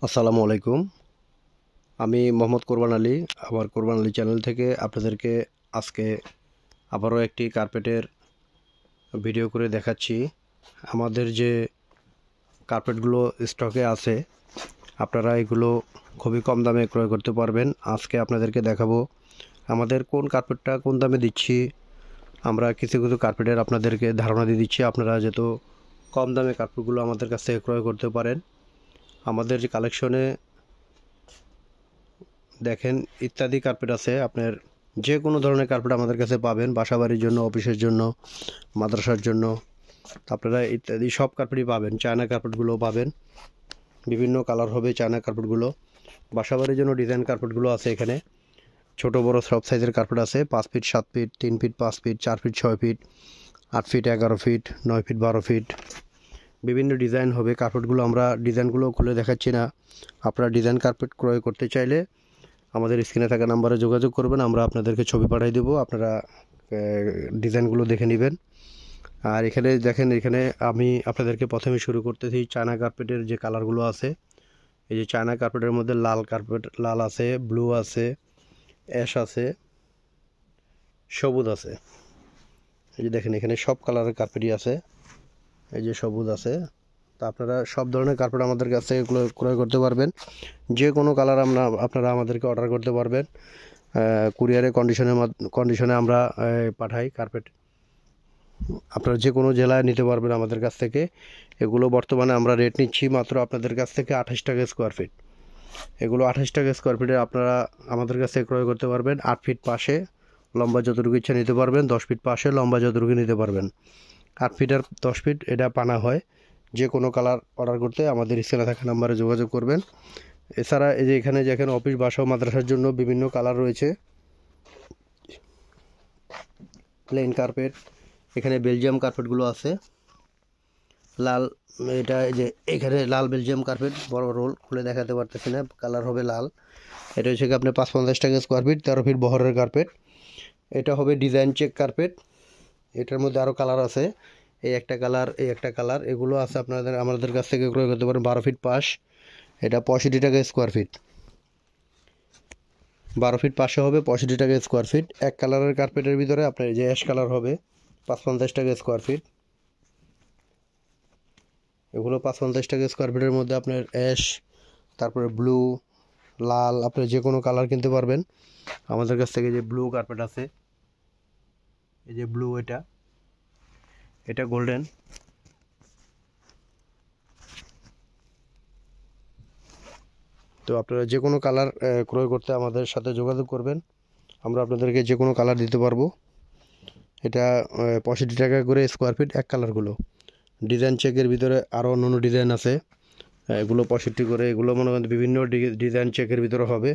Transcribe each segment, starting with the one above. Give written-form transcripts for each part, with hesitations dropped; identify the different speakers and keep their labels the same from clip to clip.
Speaker 1: আসসালামু আলাইকুম। আমি মোহাম্মদ কোরবান আলী। আমার কোরবান আলী চ্যানেল থেকে আপনাদেরকে আজকে আবারও একটি কার্পেটের ভিডিও করে দেখাচ্ছি। আমাদের যে কার্পেটগুলো স্টকে আছে, আপনারা এগুলো খুবই কম দামে ক্রয় করতে পারবেন। আজকে আপনাদেরকে দেখাবো আমাদের কোন কার্পেটটা কোন দামে দিচ্ছি। আমরা কিছু কিছু কার্পেটের আপনাদেরকে ধারণা দিয়ে দিচ্ছি, আপনারা যেহেতু কম দামে কার্পেটগুলো আমাদের কাছ থেকে ক্রয় করতে পারেন। আমাদের যে কালেকশনে দেখেন ইত্যাদি কার্পেট আছে, আপনার যে কোনো ধরনের কার্পেট আমাদের কাছে পাবেন, বাসাবাড়ির জন্য, অফিসের জন্য, মাদ্রাসার জন্য। আপনারা ইত্যাদি সব কার্পেটই পাবেন। চায়না কার্পেটগুলো পাবেন, বিভিন্ন কালার হবে চায়না কার্পেটগুলো। বাসাবাড়ির জন্য ডিজাইন কার্পেটগুলো আছে এখানে, ছোট বড় সব সাইজের কার্পেট আছে। 5 feet, 7 feet, 3 feet, 5 feet, 4 feet, 6 feet, 8 feet, 11 feet, 9 feet, 12 feet, বিভিন্ন ডিজাইন হবে কার্পেটগুলো। আমরা ডিজাইনগুলো খুলে দেখাচ্ছি না। আপনারা ডিজাইন কার্পেট ক্রয় করতে চাইলে আমাদের স্ক্রিনে থাকা নাম্বারে যোগাযোগ করবেন, আমরা আপনাদেরকে ছবি পাঠিয়ে দেবো, আপনারা ডিজাইনগুলো দেখে নেবেন। আর এখানে দেখেন, এখানে আমি আপনাদেরকে প্রথমে শুরু করতেছি চায়না কার্পেটের যে কালারগুলো আছে। এই যে চায়না কার্পেটের মধ্যে লাল কার্পেট, লাল আছে, ব্লু আছে, অ্যাশ আছে, সবুজ আছে। এই যে দেখেন এখানে সব কালারের কার্পেটই আছে। এই যে সবুজ আছে। তো আপনারা সব ধরনের কার্পেট আমাদের কাছ থেকে ক্রয় করতে পারবেন। যে কোনো কালার আপনারা আমাদেরকে অর্ডার করতে পারবেন। কুরিয়ারে কন্ডিশনে আমরা পাঠাই কার্পেট। আপনারা যে কোনো জেলায় নিতে পারবেন আমাদের কাছ থেকে। এগুলো বর্তমানে আমরা রেট নিচ্ছি মাত্র আপনাদের কাছ থেকে 28 টাকা স্কোয়ার ফিট। এগুলো 28 টাকা স্কোয়ার ফিটে আপনারা আমাদের কাছ থেকে ক্রয় করতে পারবেন। 8 ফিট পাশে লম্বা যতটুকু ইচ্ছা নিতে পারবেন, 10 ফিট পাশে লম্বা যতটুকু নিতে পারবেন। 8 ফিট আর 10 ফিট এটা পানা হয়। যে কোনো কালার অর্ডার করতে আমাদের স্ক্রিনে থাকা নাম্বারে যোগাযোগ করবেন। এছাড়া এই যে এখানে যেখানে অফিস, বাসা ও মাদ্রাসার জন্য বিভিন্ন কালার রয়েছে। প্লেন কার্পেট, এখানে বেলজিয়াম কার্পেটগুলো আছে লাল। এটা এই যে এখানে লাল বেলজিয়াম কার্পেট, বড় রোল খুলে দেখাতে পারতেছি না, কালার হবে লাল। এটা হচ্ছে কি আপনি 550 টাকা স্কোয়ার ফিট, 13 ফিট বহরের কার্পেট। এটা হবে ডিজাইন চেক কার্পেট। এটার মধ্যে আরও কালার আছে, এই একটা কালার, এই একটা কালার, এগুলো আছে। আমাদের কাছ থেকে ক্রয় করতে পারেন। 12 ফিট পাশ, এটা 65 টাকা স্কোয়ার ফিট। 12 ফিট পাশে হবে 65 টাকা স্কোয়ার ফিট। এক কালারের কার্পেটের ভিতরে আপনার যে অ্যাশ কালার হবে 550 টাকা স্কোয়ার ফিট। এগুলো 550 টাকা স্কোয়ার ফিটের মধ্যে আপনার অ্যাশ, তারপরে ব্লু, লাল, আপনি যে কোনো কালার কিনতে পারবেন আমাদের কাছ থেকে। যে ব্লু কার্পেট আছে, এই যে ব্লু, এটা গোল্ডেন। তো আপনারা যে কোনো কালার ক্রয় করতে আমাদের সাথে যোগাযোগ করবেন, আমরা আপনাদেরকে যে কোনো কালার দিতে পারবো। এটা 65 টাকা করে স্কোয়ার ফিট এক কালারগুলো। ডিজাইন চেকের ভিতরে আরও অন্য ডিজাইন আছে, এগুলো 65 করে। এগুলো মনে করেন বিভিন্ন ডিজাইন চেকের ভিতরে হবে।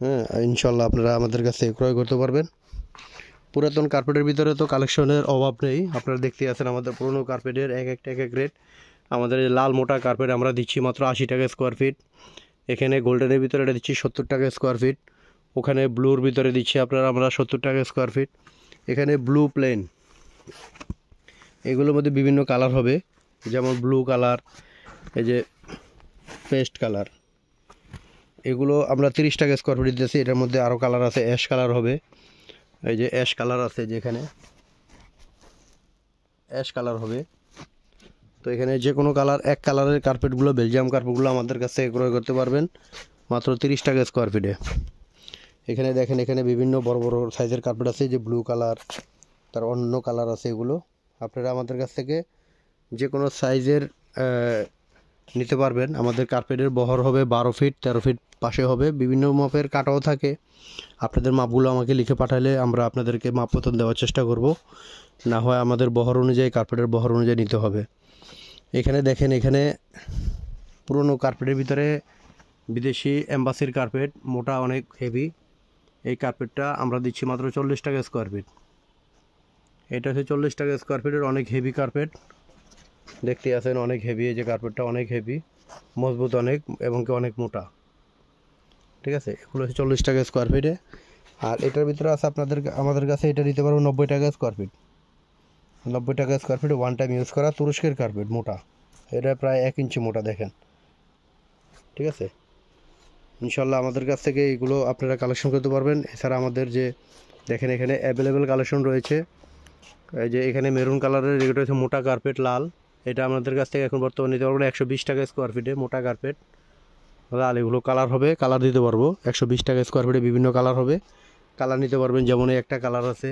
Speaker 1: হ্যাঁ, ইনশাল্লাহ আপনারা আমাদের কাছে ক্রয় করতে পারবেন। পুরাতন কার্পেটের ভিতরে তো কালেকশনের অভাব নেই। আপনারা দেখতে আছেন আমাদের পুরনো কার্পেটের এক একটা এক এক রেট। আমাদের এই লাল মোটা কার্পেট আমরা দিচ্ছি মাত্র 80 টাকা স্কোয়ার ফিট। এখানে গোল্ডেনের ভিতরে এটা দিচ্ছি 70 টাকা স্কোয়ার ফিট। ওখানে ব্লুর ভিতরে দিচ্ছি আমরা 70 টাকা স্কোয়ার ফিট। এখানে ব্লু প্লেন, এগুলোর মধ্যে বিভিন্ন কালার হবে, যেমন ব্লু কালার, এই যে পেস্ট কালার, এগুলো আমরা 30 টাকা স্কোয়ার ফিট দিতেছি। এটার মধ্যে আরও কালার আছে, অ্যাশ কালার হবে, এই যে অ্যাশ কালার আছে, যেখানে অ্যাশ কালার হবে। তো এখানে যে কোনো কালার, এক কালারের কার্পেটগুলো, বেলজিয়াম কার্পেটগুলো আমাদের কাছ থেকে ক্রয় করতে পারবেন মাত্র 30 টাকা স্কোয়ার ফিটে। এখানে দেখেন, এখানে বিভিন্ন বড় বড় সাইজের কার্পেট আছে, যে ব্লু কালার, তার অন্য কালার আছে। এগুলো আপনারা আমাদের কাছ থেকে যে কোনো সাইজের নিতে পারবেন। আমাদের কার্পেটের বহর হবে 12 ফিট, 13 ফিট পাশে হবে, বিভিন্ন মাপের কাটাও থাকে। আপনাদের মাপগুলো আমাকে লিখে পাঠালে আমরা আপনাদেরকে মাপ মতন দেওয়ার চেষ্টা করব। না হয় আমাদের বহর অনুযায়ী, কার্পেটের বহর অনুযায়ী নিতে হবে। এখানে দেখেন, এখানে পুরনো কার্পেটের ভিতরে বিদেশি এম্বাসির কার্পেট, মোটা, অনেক হেভি। এই কার্পেটটা আমরা দিচ্ছি মাত্র 40 টাকা স্কোয়ার ফিট। এটা হচ্ছে 40 টাকা স্কোয়ার ফিটের অনেক হেভি কার্পেট। দেখতে আছেন অনেক হেভি, এই যে কার্পেটটা অনেক হেভি, মজবুত অনেক, এবং কি অনেক মোটা। ঠিক আছে, এগুলো হচ্ছে 40 টাকা স্কোয়ার ফিটে। আর এটার ভিতরে আছে আমাদের কাছে এটা দিতে পারবো 90 টাকা স্কোয়ার ফিট। 90 টাকা স্কোয়ার ফিটে ওয়ান টাইম ইউজ করা তুরস্কের কার্পেট, মোটা। এটা প্রায় 1 ইঞ্চি মোটা, দেখেন ঠিক আছে। ইনশাল্লাহ আমাদের কাছ থেকে এগুলো আপনারা কালেকশন করতে পারবেন। এছাড়া আমাদের যে দেখেন এখানে অ্যাভেলেবেল কালেকশন রয়েছে। এই যে এখানে মেরুন কালারের যেটা হচ্ছে মোটা কার্পেট লাল, এটা আমাদের কাছ থেকে এখন বর্তমানে নিতে পারবেন 120 টাকা স্কোয়ার ফিটে মোটা কার্পেট লাল। এগুলো কালার হবে, কালার দিতে পারবো 120 টাকা স্কোয়ার ফিটে বিভিন্ন কালার হবে, কালার নিতে পারবেন। যেমন এই একটা কালার আছে,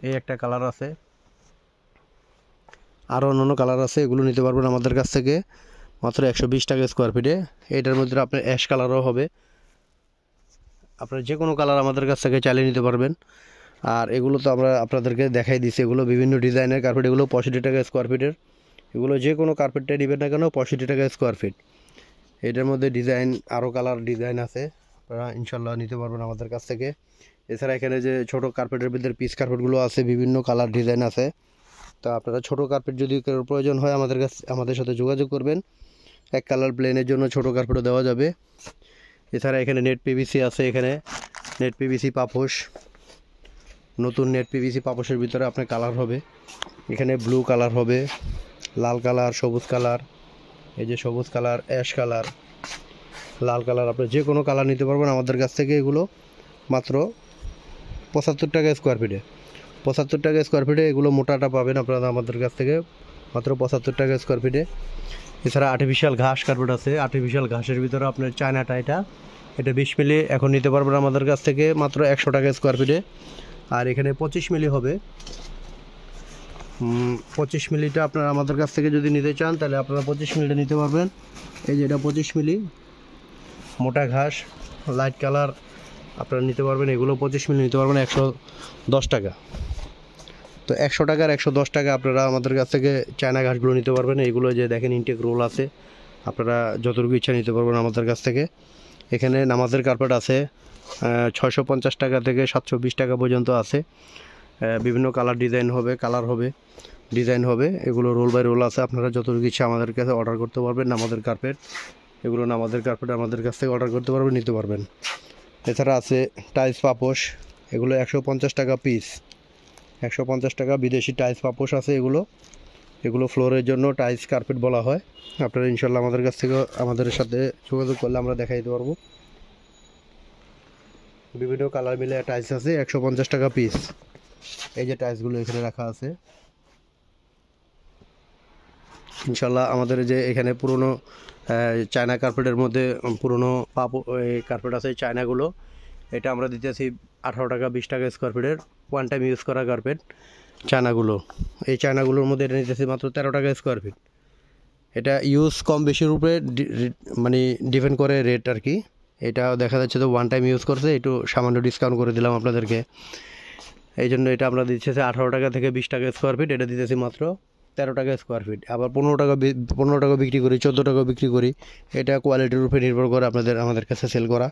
Speaker 1: এই একটা কালার আছে, আরও অন্যান্য কালার আছে, এগুলো নিতে পারবেন আমাদের কাছ থেকে মাত্র 120 টাকা স্কোয়ার ফিটে। এটার মধ্যে আপনার অ্যাশ কালারও হবে, আপনার যে কোনো কালার আমাদের কাছ থেকে চালিয়ে নিতে পারবেন। আর এগুলো তো আমরা আপনাদেরকে দেখাই দিচ্ছি, এগুলো বিভিন্ন ডিজাইনের কার্পেট, এগুলো 65 টাকা স্কোয়ার ফিটের। এগুলো যে কোনো কার্পেটটা নেবেন না কেন 65 টাকা স্কোয়ার ফিট। এটার মধ্যে ডিজাইন আরও কালার ডিজাইন আছে, আপনারা ইনশাল্লাহ নিতে পারবেন আমাদের কাছ থেকে। এছাড়া এখানে যে ছোটো কার্পেটের ভিতরে পিস কার্পেটগুলো আছে, বিভিন্ন কালার ডিজাইন আছে। তো আপনারা ছোটো কার্পেট যদি প্রয়োজন হয় আমাদের সাথে যোগাযোগ করবেন। এক কালার প্লেনের জন্য ছোটো কার্পেটও দেওয়া যাবে। এছাড়া এখানে নেট পিভিসি আছে, এখানে নেট পিভিসি পাপোশ, নতুন নেট পিভিসি পাপোশের ভিতরে আপনার কালার হবে। এখানে ব্লু কালার হবে, লাল কালার, সবুজ কালার, এই যে সবুজ কালার, অ্যাশ কালার, লাল কালার, আপনি যে কোনো কালার নিতে পারবেন আমাদের কাছ থেকে। এগুলো মাত্র 75 টাকা স্কোয়ার ফিটে, 75 টাকা স্কোয়ার ফিটে এগুলো মোটাটা পাবেন আপনারা আমাদের কাছ থেকে মাত্র 75 টাকা স্কোয়ার ফিটে। এছাড়া আর্টিফিশিয়াল ঘাস কার্পেট আছে, আর্টিফিশিয়াল ঘাসের ভিতরে আপনার চায়নাটা এটা 20 মিলি এখন নিতে পারবেন আমাদের কাছ থেকে মাত্র 100 টাকা স্কোয়ার ফিটে। আর এখানে 25 মিলি হবে, 25 মিলিটা আপনারা আমাদের কাছ থেকে যদি নিতে চান তাহলে আপনারা 25 মিলিটা নিতে পারবেন। এই যে এটা 25 মিলি মোটা ঘাস লাইট কালার আপনারা নিতে পারবেন, এগুলো 25 মিলি নিতে পারবেন 110 টাকা। তো 100 টাকার 110 টাকা আপনারা আমাদের কাছ থেকে চায়না ঘাসগুলো নিতে পারবেন। এইগুলো যে দেখেন ইনটেক রোল আছে, আপনারা যতটুকু ইচ্ছা নিতে পারবেন আমাদের কাছ থেকে। এখানে নামাজের কার্পেট আছে 650 টাকা থেকে 720 টাকা পর্যন্ত আছে। বিভিন্ন কালার ডিজাইন হবে, কালার হবে, ডিজাইন হবে, এগুলো রোল বাই রোল আছে। আপনারা যতটুকু ইচ্ছা আমাদের কাছে অর্ডার করতে পারবেন। নামাজের কার্পেট, এগুলো নামাজের কার্পেট আমাদের কাছ থেকে অর্ডার করতে পারবেন, নিতে পারবেন। এছাড়া আছে টাইলস পাপোশ, এগুলো 150 টাকা পিস, 150 টাকা বিদেশি টাইলস পাপোশ আছে। এগুলো ফ্লোরের জন্য টাইলস কার্পেট বলা হয়। আপনারা ইনশাল্লাহ আমাদের কাছ থেকে আমাদের সাথে যোগাযোগ করলে আমরা দেখাই দিতে পারবো। বিভিন্ন কালার মিলে টাইলস আছে 150 টাকা পিস। এই যে টাইলসগুলো এখানে রাখা আছে, ইনশাল্লাহ আমাদের যে এখানে পুরনো চায়না কার্পেটের মধ্যে পুরনো কার্পেট আছে চায়নাগুলো, এটা আমরা দিতেছি 18 টাকা 20 টাকা স্কোয়ার ফিটের ওয়ান টাইম ইউজ করা কার্পেট চায়নাগুলো। এই চায়নাগুলোর মধ্যে এটা নিতেছি মাত্র 13 টাকা স্কোয়ার ফিট। এটা ইউজ কম বেশির উপরে মানে ডিপেন্ড করে রেট আর কি। এটা দেখা যাচ্ছে তো ওয়ান টাইম ইউজ করছে, একটু সামান্য ডিসকাউন্ট করে দিলাম আপনাদেরকে, এই জন্য এটা আমরা দিচ্ছি 18 টাকা থেকে 20 টাকা স্কোয়ার ফিট, এটা দিতেছি মাত্র 13 টাকা স্কোয়ার ফিট। আবার 15 টাকা বিক্রি করি, 14 টাকা বিক্রি করি, এটা কোয়ালিটির উপরে নির্ভর করে আমাদের কাছে সেল করা।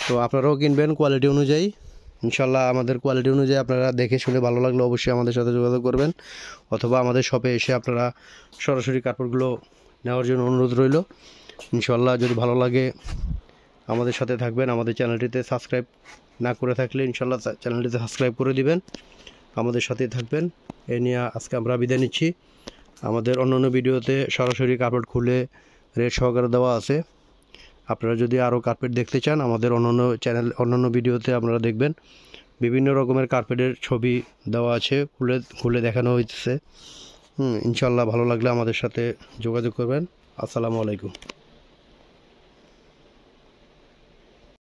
Speaker 1: তো আপনারাও কিনবেন কোয়ালিটি অনুযায়ী, ইনশাল্লাহ আমাদের কোয়ালিটি অনুযায়ী আপনারা দেখে শুনে ভালো লাগলে অবশ্যই আমাদের সাথে যোগাযোগ করবেন, অথবা আমাদের শপে এসে আপনারা সরাসরি কাপড়গুলো নেওয়ার জন্য অনুরোধ রইল। ইনশাল্লাহ যদি ভালো লাগে আমাদের সাথে থাকবেন। আমাদের চ্যানেলটিতে সাবস্ক্রাইব না করে থাকলে ইনশাল্লাহ চ্যানেলটিতে সাবস্ক্রাইব করে দিবেন, আমাদের সাথেই থাকবেন। এ নিয়ে আজকে আমরা বিদায় নিচ্ছি। আমাদের অন্যান্য ভিডিওতে সরাসরি কার্পেট খুলে রেট সহকারে দেওয়া আছে। আপনারা যদি আরও কার্পেট দেখতে চান আমাদের অন্যান্য ভিডিওতে আপনারা দেখবেন, বিভিন্ন রকমের কার্পেটের ছবি দেওয়া আছে, খুলে দেখানো হয়েছে। ইনশাল্লাহ ভালো লাগলে আমাদের সাথে যোগাযোগ করবেন। আসসালামু আলাইকুম।